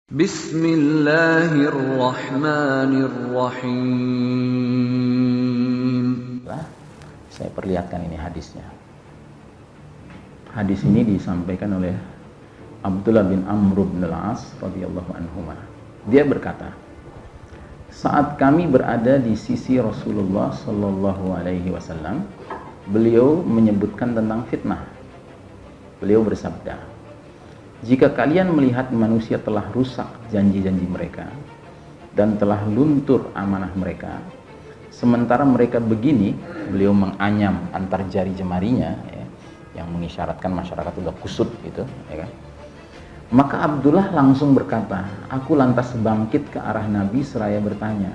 Bismillahirrahmanirrahim. Saya perlihatkan ini hadisnya. Hadis ini disampaikan oleh Abdullah bin Amr bin al-As radhiyallahu anhuma. Dia berkata, saat kami berada di sisi Rasulullah sallallahu alaihi wasallam, beliau menyebutkan tentang fitnah. Beliau bersabda, jika kalian melihat manusia telah rusak janji-janji mereka dan telah luntur amanah mereka, sementara mereka begini, beliau menganyam antar jari jemarinya, ya, yang mengisyaratkan masyarakat sudah kusut gitu, ya kan? Maka Abdullah langsung berkata, aku lantas bangkit ke arah Nabi seraya bertanya,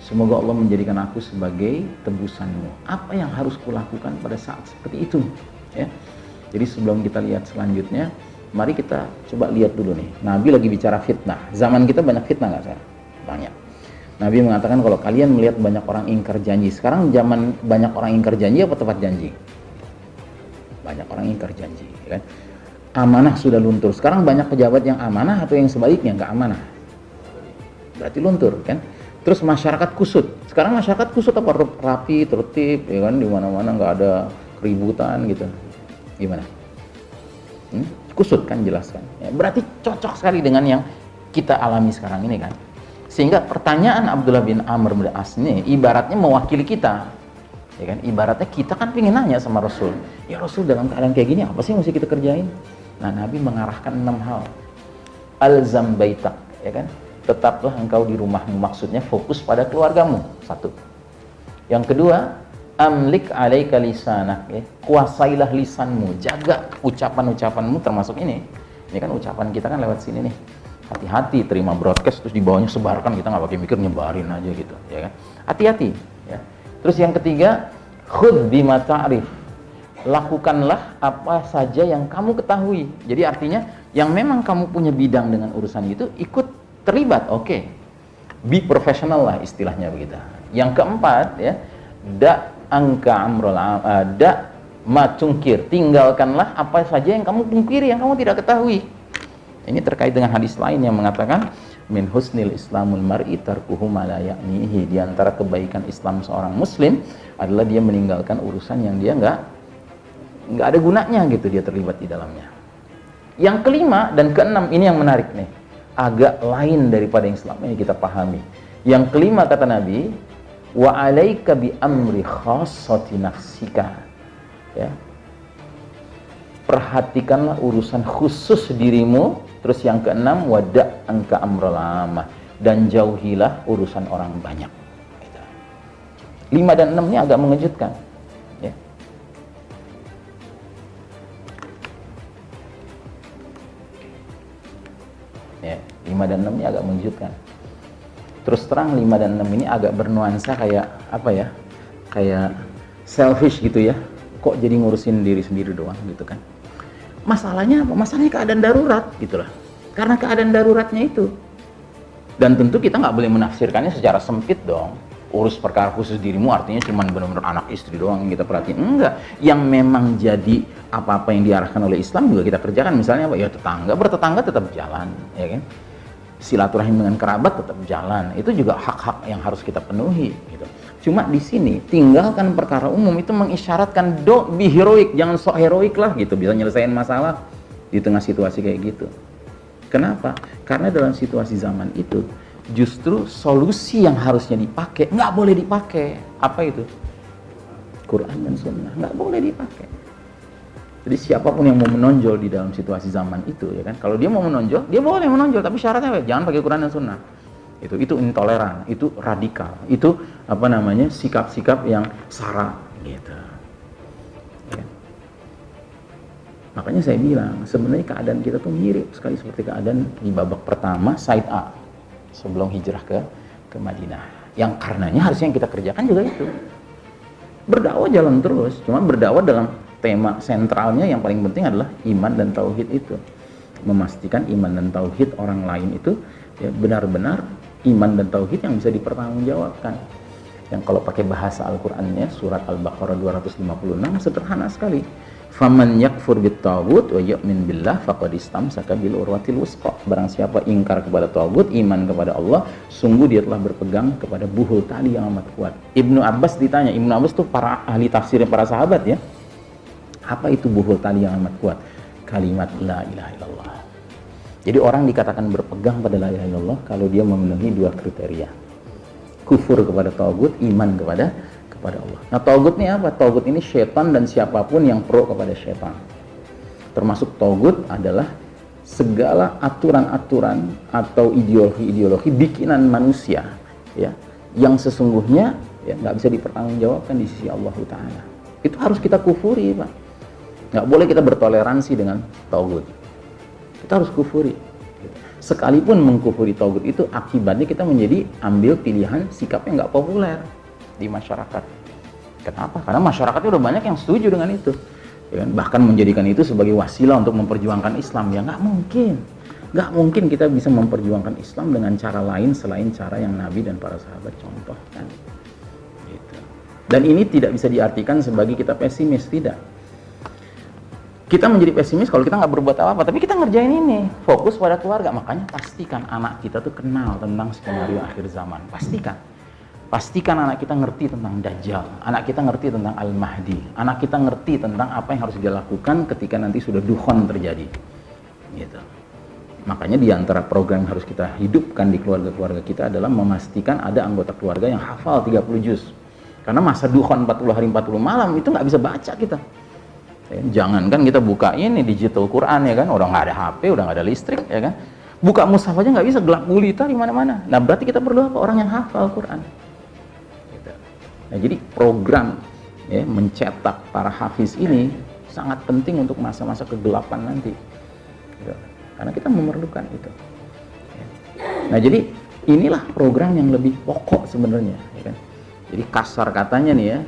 semoga Allah menjadikan aku sebagai tebusanmu. Apa yang harus kulakukan pada saat seperti itu? Ya. Jadi sebelum kita lihat selanjutnya, mari kita coba lihat dulu nih. Nabi lagi bicara fitnah. Zaman kita banyak fitnah nggak, Sarah? Banyak. Nabi mengatakan kalau kalian melihat banyak orang ingkar janji. Sekarang zaman banyak orang ingkar janji apa tepat janji? Banyak orang ingkar janji, kan? Amanah sudah luntur. Sekarang banyak pejabat yang amanah atau yang sebaliknya nggak amanah. Berarti luntur, kan? Terus masyarakat kusut. Sekarang masyarakat kusut apa? Rapi, tertib, ya kan? Di mana-mana nggak ada keributan gitu. Gimana? Kusut kan, jelas kan? Ya, berarti cocok sekali dengan yang kita alami sekarang ini kan. Sehingga pertanyaan Abdullah bin Amr bin As ini ibaratnya mewakili kita. Ya kan? Ibaratnya kita kan pengen nanya sama Rasul, ya Rasul dalam keadaan kayak gini apa sih yang mesti kita kerjain? Nah, Nabi mengarahkan 6 hal. Alzam baitak, ya kan? Tetaplah engkau di rumahmu, maksudnya fokus pada keluargamu. 1. Yang kedua, amlik alaika lisanak, ya. Kuasailah lisanmu, jaga ucapan-ucapanmu, termasuk ini. Ini kan ucapan kita kan lewat sini nih. Hati-hati terima broadcast terus di bawahnya sebarkan, kita nggak pakai mikir, nyebarin aja gitu, ya kan? Hati-hati, ya. Terus yang ketiga, khudh bima ta'rif. Lakukanlah apa saja yang kamu ketahui. Jadi artinya yang memang kamu punya bidang dengan urusan itu, ikut terlibat, oke. Be professional lah istilahnya begitu. Yang keempat, ya, macungkir, tinggalkanlah apa saja yang kamu pungkiri, yang kamu tidak ketahui. Ini terkait dengan hadis lain yang mengatakan min husnil islamul mar'i tarkuhu ma la ya'nihi. Di antara kebaikan Islam seorang muslim adalah dia meninggalkan urusan yang dia nggak ada gunanya gitu, dia terlibat di dalamnya. Yang kelima dan keenam ini yang menarik nih, agak lain daripada yang selama ini kita pahami. Yang kelima kata Nabi, wa alaika bi amri khassati nafsika, ya, perhatikanlah urusan khusus dirimu. Terus yang keenam, wada angka amrul amah, dan jauhilah urusan orang banyak. 5 dan 6 ini agak mengejutkan, ya. Ya, 5 dan 6 ini agak mengejutkan. Terus terang 5 dan 6 ini agak bernuansa kayak apa ya? Kayak selfish gitu ya. Kok jadi ngurusin diri sendiri doang gitu kan? Masalahnya apa? Masalahnya keadaan darurat gitulah. Karena keadaan daruratnya itu. Dan tentu kita nggak boleh menafsirkannya secara sempit dong. Urus perkara khusus dirimu artinya cuma benar-benar anak istri doang yang kita perhatiin. Enggak. Yang memang jadi apa-apa yang diarahkan oleh Islam juga kita kerjakan. Misalnya apa? Ya bertetangga tetap jalan, ya kan? Silaturahim dengan kerabat tetap jalan. Itu juga hak-hak yang harus kita penuhi gitu. Cuma di sini tinggalkan perkara umum itu mengisyaratkan don't be heroic, jangan sok heroik lah gitu, bisa nyelesain masalah di tengah situasi kayak gitu. Kenapa? Karena dalam situasi zaman itu justru solusi yang harusnya dipakai nggak boleh dipakai. Apa itu? Quran dan Sunnah nggak boleh dipakai. Jadi siapapun yang mau menonjol di dalam situasi zaman itu, ya kan? Kalau dia mau menonjol, dia boleh menonjol, tapi syaratnya apa? Jangan pakai Quran dan Sunnah. Itu intoleran, itu radikal, itu apa namanya, sikap-sikap yang sara gitu. Ya. Makanya saya bilang sebenarnya keadaan kita tuh mirip sekali seperti keadaan di babak pertama Said A sebelum hijrah ke Madinah. Yang karenanya harusnya yang kita kerjakan juga itu berdakwah jalan terus, cuma berdakwah dalam tema sentralnya yang paling penting adalah iman dan tauhid itu, memastikan iman dan tauhid orang lain itu ya benar-benar iman dan tauhid yang bisa dipertanggungjawabkan. Yang kalau pakai bahasa Al-Qur'annya surat Al-Baqarah 256 sederhana sekali. Faman yakfur bit-taghut wa yu'min billah faqad istamsaka bil urwatil wusqa. Barang siapa ingkar kepada taghut, iman kepada Allah, sungguh dia telah berpegang kepada buhul tali yang amat kuat. Ibnu Abbas ditanya, Ibnu Abbas itu para ahli tafsirnya para sahabat ya. Apa itu buhul tali yang amat kuat? Kalimat la ilaha illallah. Jadi orang dikatakan berpegang pada la ilaha illallah kalau dia memenuhi dua kriteria. Kufur kepada taghut, iman kepada Allah. Nah, taghut ini apa? Taghut ini syaitan dan siapapun yang pro kepada syaitan. Termasuk taghut adalah segala aturan-aturan atau ideologi-ideologi bikinan manusia, ya, yang sesungguhnya ya nggak bisa dipertanggungjawabkan di sisi Allah Taala. Itu harus kita kufuri, Pak. Nggak boleh kita bertoleransi dengan taghut. Kita harus kufuri. Sekalipun mengkufuri taghut itu akibatnya kita menjadi ambil pilihan sikapnya nggak populer di masyarakat. Kenapa? Karena masyarakatnya udah banyak yang setuju dengan itu, ya kan? Bahkan menjadikan itu sebagai wasilah untuk memperjuangkan Islam. Ya nggak mungkin kita bisa memperjuangkan Islam dengan cara lain selain cara yang Nabi dan para sahabat contohkan. Gitu. Dan ini tidak bisa diartikan sebagai kita pesimis, tidak. Kita menjadi pesimis kalau kita nggak berbuat apa-apa, tapi kita ngerjain ini, fokus pada keluarga. Makanya pastikan anak kita tuh kenal tentang skenario akhir zaman. Pastikan anak kita ngerti tentang Dajjal, anak kita ngerti tentang Al-Mahdi, anak kita ngerti tentang apa yang harus dia lakukan ketika nanti sudah dukhon terjadi. Gitu. Makanya di antara program yang harus kita hidupkan di keluarga-keluarga kita adalah memastikan ada anggota keluarga yang hafal 30 juz. Karena masa dukhon 40 hari 40 malam itu nggak bisa baca kita. Jangan kan kita buka ini digital Quran ya kan, udah nggak ada HP, udah nggak ada listrik ya kan. Buka mushaf aja nggak bisa, gelap gulita di mana-mana. Nah berarti kita perlu apa? Orang yang hafal Quran. Nah, jadi program ya, mencetak para hafiz ini sangat penting untuk masa-masa kegelapan nanti, gitu. Karena kita memerlukan itu. Nah, jadi inilah program yang lebih pokok sebenarnya, ya kan? Jadi kasar katanya nih ya,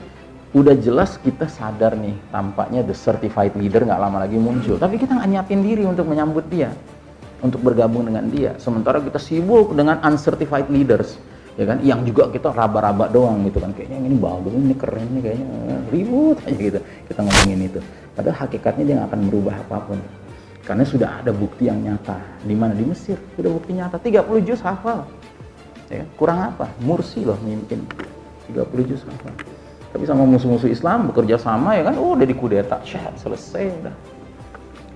udah jelas kita sadar nih, tampaknya the certified leader nggak lama lagi muncul, tapi kita nggak nyiapin diri untuk menyambut dia, untuk bergabung dengan dia. Sementara kita sibuk dengan uncertified leaders. Ya kan, yang juga kita raba-raba doang gitu kan, kayaknya ini bagus, ini keren nih, kayaknya ribut aja gitu kita ngomongin itu. Padahal hakikatnya dia nggak akan merubah apapun, karena sudah ada bukti yang nyata. Di mana? Di Mesir sudah bukti nyata, 30 juz hafal. Ya kan? Kurang apa? Mursi loh mimpin 30 juz hafal. Tapi sama musuh-musuh Islam bekerja sama ya kan, udah dikudeta, selesai udah.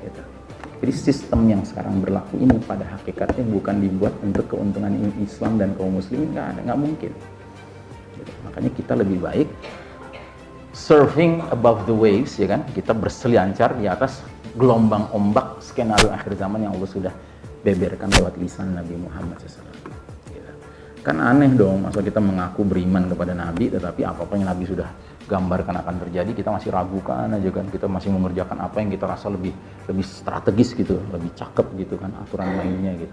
Gitu. Jadi sistem yang sekarang berlaku ini pada hakikatnya bukan dibuat untuk keuntungan Islam dan kaum muslimin, nggak mungkin. Gitu. Makanya kita lebih baik surfing above the waves, ya kan? Kita berselancar di atas gelombang ombak skenario akhir zaman yang Allah sudah beberkan lewat lisan Nabi Muhammad SAW. Gitu. Kan aneh dong, masa kita mengaku beriman kepada Nabi, tetapi apa-apa yang Nabi sudah gambarkan akan terjadi kita masih ragukan aja kan, kita masih mengerjakan apa yang kita rasa lebih strategis gitu, lebih cakep gitu kan, aturan mainnya gitu,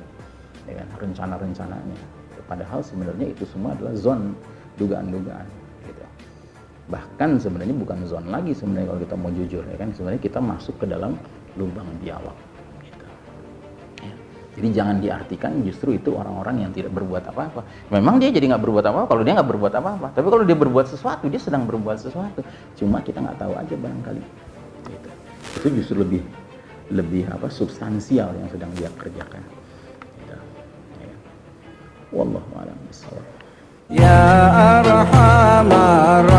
ya kan, rencana-rencananya. Padahal sebenarnya itu semua adalah zon, dugaan-dugaan gitu. Bahkan sebenarnya bukan zon lagi sebenarnya kalau kita mau jujur ya kan, sebenarnya kita masuk ke dalam lubang dialog gitu. Ya. Jadi jangan diartikan justru itu orang-orang yang tidak berbuat apa-apa. Memang dia jadi nggak berbuat apa-apa kalau dia nggak berbuat apa-apa. Tapi kalau dia berbuat sesuatu, dia sedang berbuat sesuatu. Cuma kita nggak tahu aja barangkali. Gitu. Itu justru lebih apa, substansial yang sedang dia kerjakan. Gitu. Ya. Wallahu a'lam bishawab. Ya arhamar